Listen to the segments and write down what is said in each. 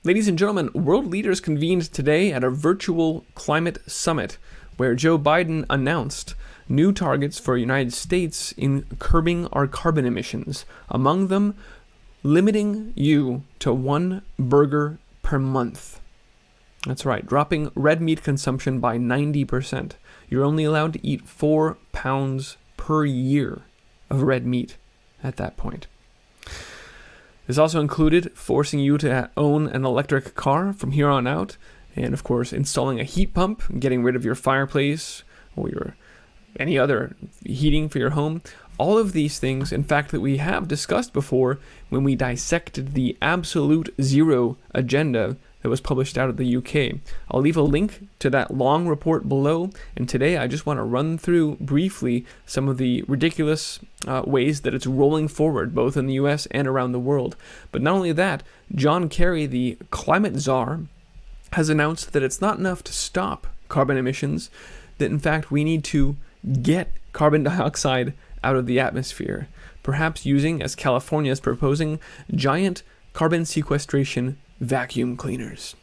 Ladies and gentlemen, world leaders convened today at a virtual climate summit where Joe Biden announced new targets for the United States in curbing our carbon emissions. Among them, limiting you to 1 burger per month. That's right, dropping red meat consumption by 90%. You're only allowed to eat 4 pounds per year of red meat at that point. This also included forcing you to own an electric car from here on out, and of course installing a heat pump, getting rid of your fireplace or any other heating for your home. All of these things, in fact, that we have discussed before when we dissected the Absolute Zero agenda that was published out of the UK. I'll leave a link to that long report below, and today I just want to run through briefly some of the ridiculous ways that it's rolling forward, both in the US and around the world. But not only that, John Kerry, the climate czar, has announced that it's not enough to stop carbon emissions, that in fact we need to get carbon dioxide out of the atmosphere, perhaps using, as California is proposing, giant carbon sequestration vacuum cleaners.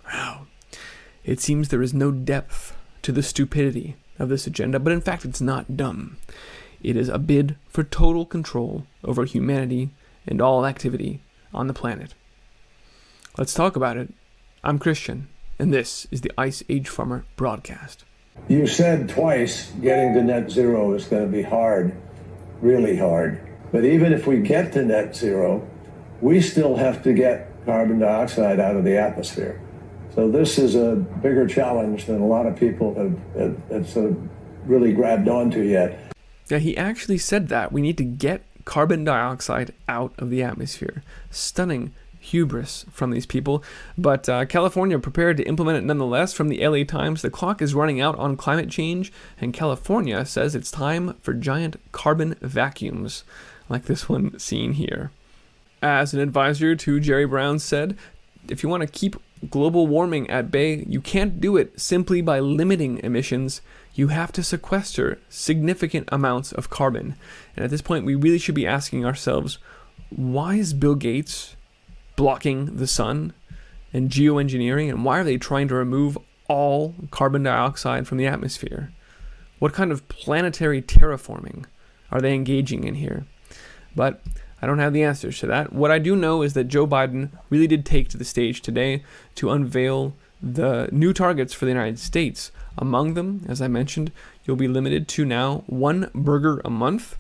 Wow. It seems there is no depth to the stupidity of this agenda, but in fact it's not dumb. It is a bid for total control over humanity and all activity on the planet. Let's talk about it. I'm Christian, and this is the Ice Age Farmer broadcast. You said twice getting to net zero is going to be hard, really hard. But even if we get to net zero, we still have to get carbon dioxide out of the atmosphere. So this is a bigger challenge than a lot of people have sort of really grabbed onto yet. Yeah, he actually said that. We need to get carbon dioxide out of the atmosphere. Stunning hubris from these people. But California prepared to implement it nonetheless. From the LA Times, the clock is running out on climate change, and California says it's time for giant carbon vacuums, like this one seen here. As an advisor to Jerry Brown said, if you want to keep global warming at bay, you can't do it simply by limiting emissions. You have to sequester significant amounts of carbon. And at this point, we really should be asking ourselves, why is Bill Gates blocking the sun and geoengineering, and why are they trying to remove all carbon dioxide from the atmosphere? What kind of planetary terraforming are they engaging in here? But I don't have the answers to that. What I do know is that Joe Biden really did take to the stage today to unveil the new targets for the United States. Among them, as I mentioned, you'll be limited to now 1 burger a month,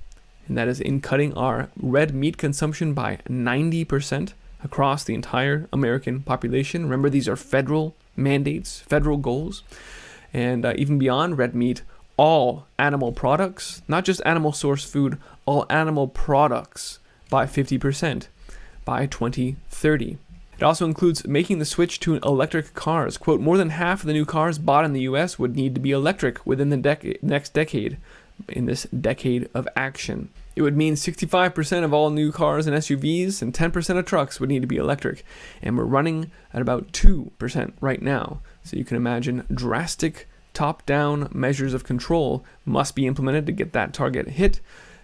and that is in cutting our red meat consumption by 90% across the entire American population. Remember, these are federal mandates, federal goals. And even beyond red meat, all animal products, not just animal source food, all animal products by 50% by 2030. It also includes making the switch to electric cars. Quote, more than half of the new cars bought in the US would need to be electric within the next decade, in this decade of action. It would mean 65% of all new cars and SUVs and 10% of trucks would need to be electric. And we're running at about 2% right now. So you can imagine drastic top-down measures of control must be implemented to get that target hit.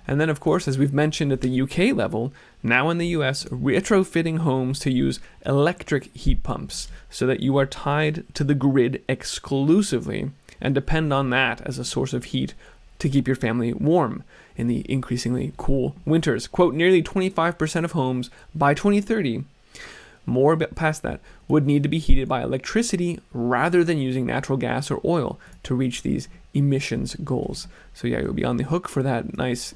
And then, of course, as we've mentioned at the UK level, now in the US, retrofitting homes to use electric heat pumps so that you are tied to the grid exclusively and depend on that as a source of heat to keep your family warm in the increasingly cool winters. Quote, nearly 25% of homes by 2030, more past that, would need to be heated by electricity rather than using natural gas or oil to reach these emissions goals. So yeah, you'll be on the hook for that nice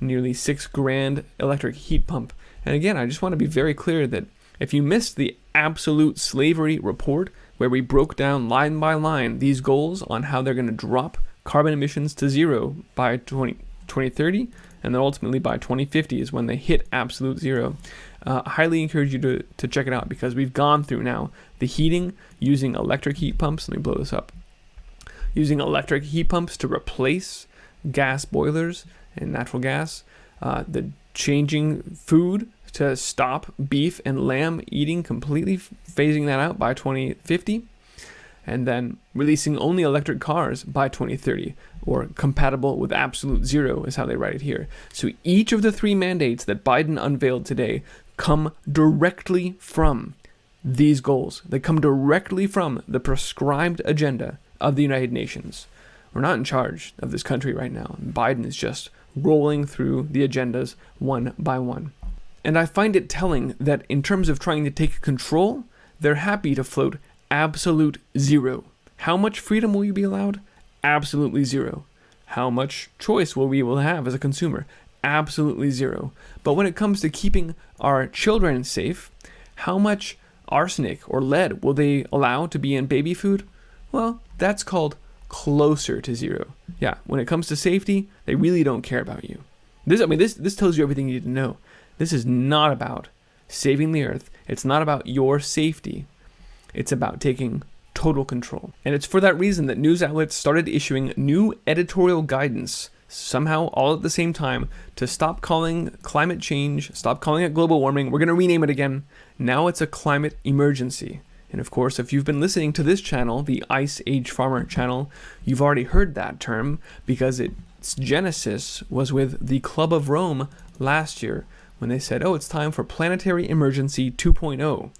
nearly $6,000 electric heat pump. And again, I just want to be very clear that if you missed the Absolute Slavery report, where we broke down line by line these goals on how they're going to drop carbon emissions to zero by 2030, and then ultimately by 2050 is when they hit absolute zero. I highly encourage you to check it out, because we've gone through now the heating using electric heat pumps. Let me blow this up. Using electric heat pumps to replace gas boilers and natural gas, the changing food to stop beef and lamb eating completely, phasing that out by 2050, and then releasing only electric cars by 2030, or compatible with absolute zero is how they write it here. So each of the 3 mandates that Biden unveiled today come directly from these goals. They come directly from the prescribed agenda of the United Nations. We're not in charge of this country right now. Biden is just rolling through the agendas one by one. And I find it telling that in terms of trying to take control, they're happy to float absolute zero. How much freedom will you be allowed? Absolutely zero. How much choice will we be able to have as a consumer? Absolutely zero. But when it comes to keeping our children safe, how much arsenic or lead will they allow to be in baby food? Well, that's called closer to zero. Yeah, when it comes to safety, they really don't care about you. This tells you everything you need to know. This is not about saving the earth. It's not about your safety. It's about taking total control. And it's for that reason that news outlets started issuing new editorial guidance, somehow all at the same time, to stop calling climate change, stop calling it global warming. We're going to rename it again. Now it's a climate emergency. And of course, if you've been listening to this channel, the Ice Age Farmer channel, you've already heard that term because its genesis was with the Club of Rome last year when they said, oh, it's time for Planetary Emergency 2.0.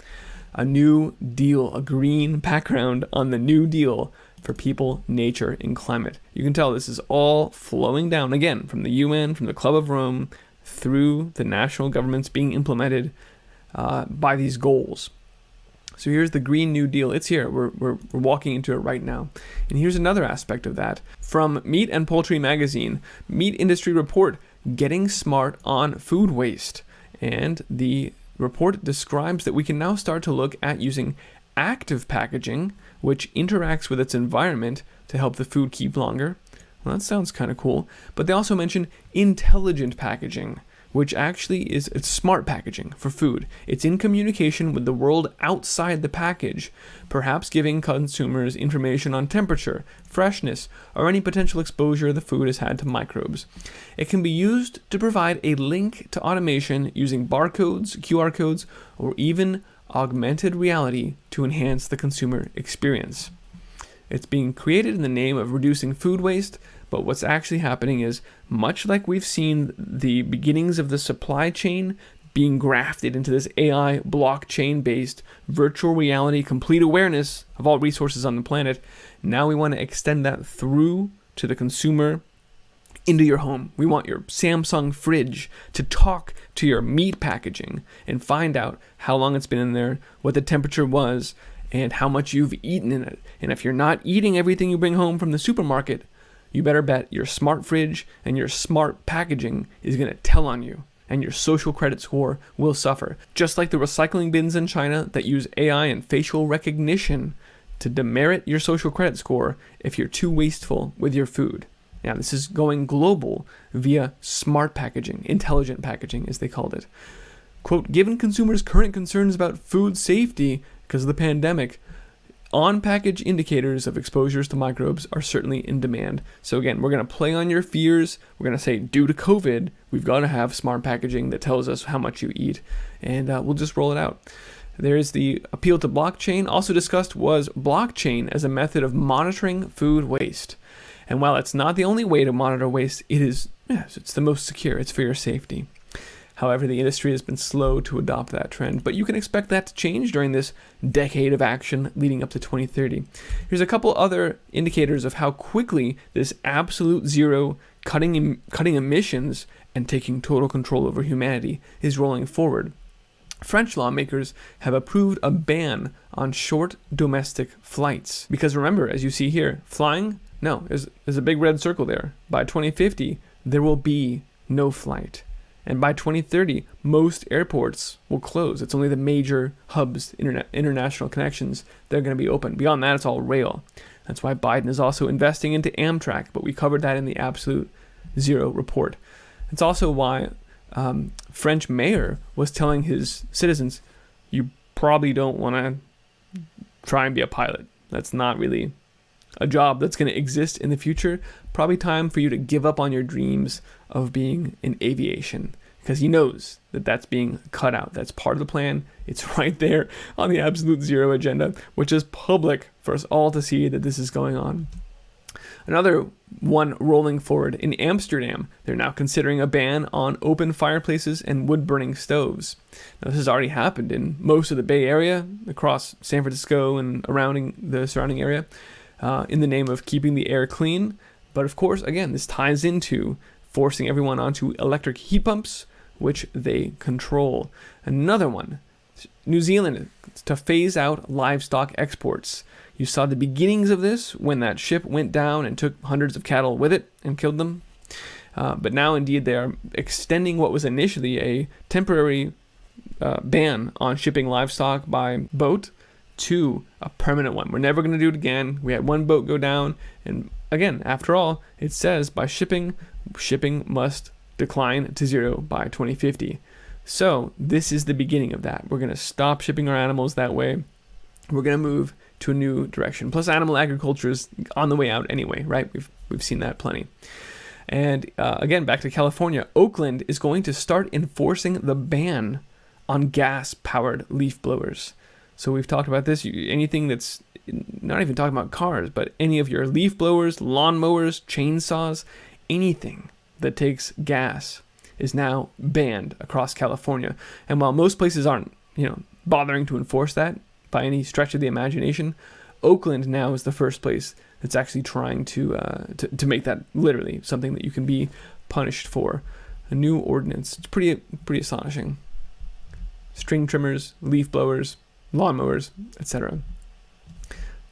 A new deal, a green background on the new deal for people, nature, and climate. You can tell this is all flowing down, again, from the UN, from the Club of Rome, through the national governments being implemented by these goals. So here's the Green New Deal. It's here. We're walking into it right now. And here's another aspect of that. From Meat and Poultry Magazine, Meat Industry Report, Getting Smart on Food Waste. And the report describes that we can now start to look at using active packaging, which interacts with its environment to help the food keep longer. Well, that sounds kind of cool. But they also mention intelligent packaging, which actually is it's smart packaging for food. It's in communication with the world outside the package, perhaps giving consumers information on temperature, freshness, or any potential exposure the food has had to microbes. It can be used to provide a link to automation using barcodes, QR codes, or even augmented reality to enhance the consumer experience. It's being created in the name of reducing food waste, but what's actually happening is, much like we've seen the beginnings of the supply chain being grafted into this AI blockchain-based virtual reality complete awareness of all resources on the planet, now we want to extend that through to the consumer into your home. We want your Samsung fridge to talk to your meat packaging and find out how long it's been in there, what the temperature was, and how much you've eaten in it. And if you're not eating everything you bring home from the supermarket, you better bet your smart fridge and your smart packaging is going to tell on you, and your social credit score will suffer. Just like the recycling bins in China that use AI and facial recognition to demerit your social credit score if you're too wasteful with your food. Now, this is going global via smart packaging, intelligent packaging, as they called it. Quote, given consumers' current concerns about food safety because of the pandemic, on-package indicators of exposures to microbes are certainly in demand. So again, we're going to play on your fears. We're going to say, due to COVID, we've got to have smart packaging that tells us how much you eat, and we'll just roll it out. There's the appeal to blockchain. Also discussed was blockchain as a method of monitoring food waste. And while it's not the only way to monitor waste, it's the most secure. It's for your safety. However, the industry has been slow to adopt that trend, but you can expect that to change during this decade of action leading up to 2030. Here's a couple other indicators of how quickly this absolute zero cutting emissions and taking total control over humanity is rolling forward. French lawmakers have approved a ban on short domestic flights. Because remember, as you see here, flying, no, there's a big red circle there. By 2050, there will be no flight. And by 2030, most airports will close. It's only the major hubs, international connections, that are going to be open. Beyond that, it's all rail. That's why Biden is also investing into Amtrak, but we covered that in the Absolute Zero report. It's also why French mayor was telling his citizens, you probably don't want to try and be a pilot. That's not really a job that's going to exist in the future. Probably time for you to give up on your dreams of being in aviation, because he knows that that's being cut out. That's part of the plan. It's right there on the Absolute Zero agenda, which is public for us all to see that this is going on. Another one rolling forward in Amsterdam. They're now considering a ban on open fireplaces and wood-burning stoves. Now, this has already happened in most of the Bay Area, across San Francisco and around the surrounding area, in the name of keeping the air clean. But of course, again, this ties into forcing everyone onto electric heat pumps, which they control. Another one, New Zealand, to phase out livestock exports. You saw the beginnings of this when that ship went down and took hundreds of cattle with it and killed them. But now, indeed, they are extending what was initially a temporary ban on shipping livestock by boat to a permanent one. We're never going to do it again. We had one boat go down. And again, after all, it says by shipping must decline to zero by 2050. So this is the beginning of that. We're going to stop shipping our animals that way. We're going to move to a new direction. Plus, animal agriculture is on the way out anyway, right? We've seen that plenty. And again, back to California, Oakland is going to start enforcing the ban on gas-powered leaf blowers. So we've talked about this. Anything that's not even talking about cars, but any of your leaf blowers, lawn mowers, chainsaws, anything that takes gas is now banned across California. And while most places aren't, bothering to enforce that by any stretch of the imagination, Oakland now is the first place that's actually trying to make that literally something that you can be punished for. A new ordinance. It's pretty astonishing. String trimmers, leaf blowers, lawnmowers, etc.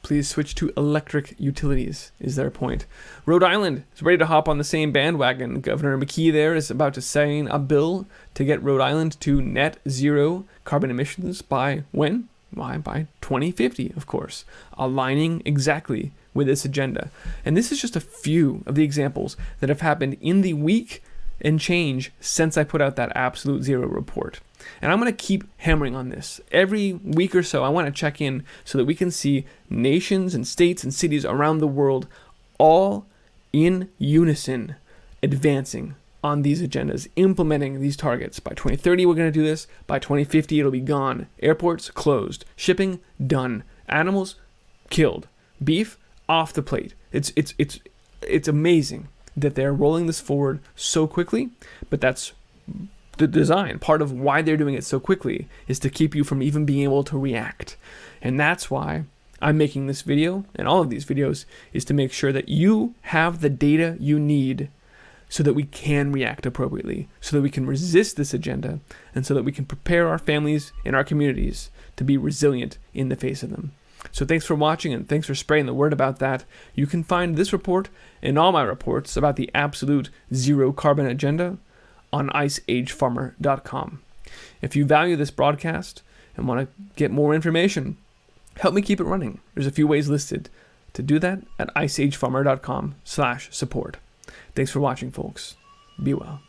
Please switch to electric utilities, is their point. Rhode Island is ready to hop on the same bandwagon. Governor McKee there is about to sign a bill to get Rhode Island to net zero carbon emissions by when? Why, by 2050, of course, aligning exactly with this agenda. And this is just a few of the examples that have happened in the week and change since I put out that Absolute Zero report. And I'm going to keep hammering on this. Every week or so, I want to check in so that we can see nations and states and cities around the world all in unison advancing on these agendas, implementing these targets. By 2030, we're going to do this. By 2050, it'll be gone. Airports closed. Shipping done. Animals killed. Beef off the plate. It's amazing that they're rolling this forward so quickly, but that's the design. Part of why they're doing it so quickly is to keep you from even being able to react. And that's why I'm making this video, and all of these videos, is to make sure that you have the data you need so that we can react appropriately, so that we can resist this agenda, and so that we can prepare our families and our communities to be resilient in the face of them. So thanks for watching, and thanks for spreading the word about that. You can find this report and all my reports about the Absolute Zero Carbon Agenda on iceagefarmer.com. If you value this broadcast and want to get more information, help me keep it running. There's a few ways listed to do that at iceagefarmer.com/support. Thanks for watching, folks. Be well.